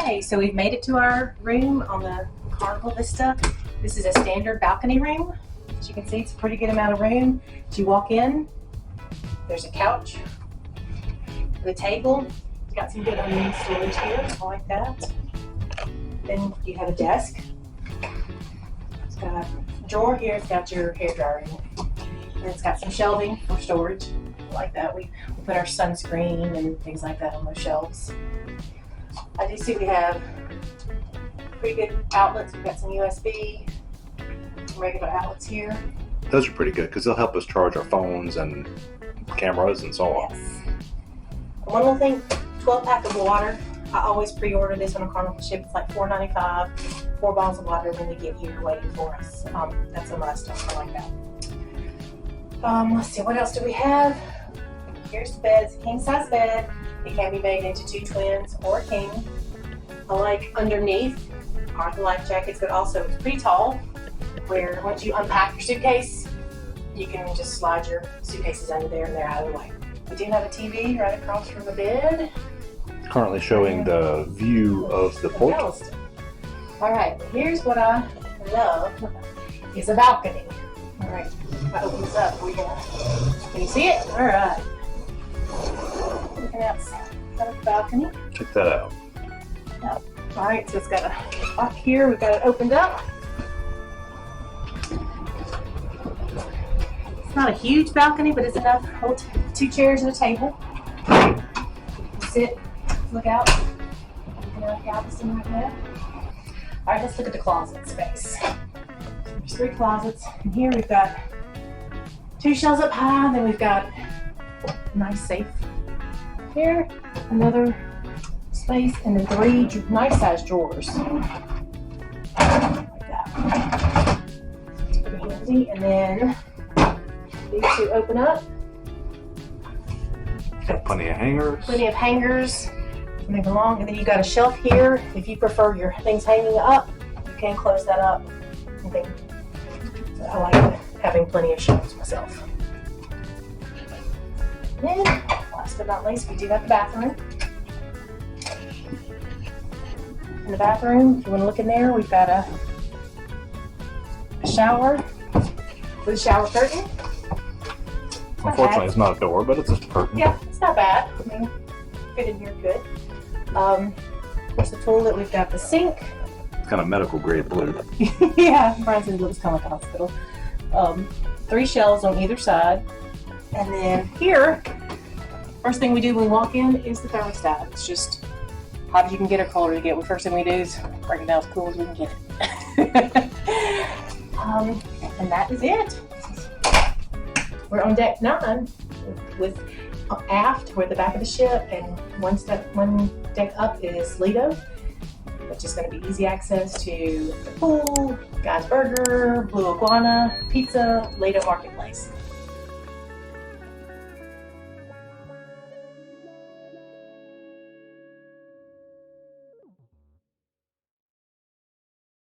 Okay, so we've made it to our room on the Carnival Vista. This is a standard balcony room. As you can see, it's a pretty good amount of room. As you walk in, there's a couch, the table. It's got some good unused storage here. I like that. Then you have a desk. It's got a drawer here. It's got your hairdryer in it. And it's got some shelving for storage. I like that. We put our sunscreen and things like that on those shelves. I do see we have pretty good outlets. We've got some USB, some regular outlets here. Those are pretty good because they'll help us charge our phones and cameras and so on. Yes. One little thing, 12-pack of water. I always pre-order this on a Carnival ship. It's like $4.95, 4 bottles of water when they get here waiting for us. That's a must. I like that. Let's see, what else do we have? Here's the bed. It's a king-size bed. It can be made into 2 twins or a king. I like underneath are the life jackets, but also it's pretty tall, where once you unpack your suitcase, you can just slide your suitcases under there and they're out of the way. We do have a TV right across from the bed. Currently showing the view of the port. Galveston. All right, here's what I love, is a balcony. All right, if I open this up, can you see it? All right. Looking outside of the balcony. Check that out. Yep. All right, so it's got a lock here. We've got it opened up. It's not a huge balcony, but it's enough to hold 2 chairs and a table. Sit, look out. Looking out Galveston right now. All right, let's look at the closet space. There's 3 closets. And here we've got 2 shelves up high, and then we've got a nice safe here, another space, and then 3 nice sized drawers. Like that. It's pretty handy. And then these 2 open up. Got plenty of hangers. Plenty of hangers. And they belong. And then you've got a shelf here. If you prefer your things hanging up, you can close that up. So I like having plenty of shelves myself. And last but not least, we do have the bathroom. In the bathroom, if you want to look in there, we've got a shower with a shower curtain. Unfortunately, it's not a door, but it's just a curtain. Yeah, it's not bad. I mean, fit in here good. There's the toilet. We've got the sink. It's kind of medical grade blue. Yeah, Brian said it looks kind of like a hospital. 3 shelves on either side. And then here, first thing we do when we walk in is the thermostat. It's just hot as you can get or colder you get. The first thing we do is bring it down as cool as we can get it. And that is it. We're on deck 9 with aft. We're at the back of the ship, and one deck up is Lido, which is going to be easy access to the pool, Guy's Burger, Blue Iguana, Pizza, Lido Marketplace.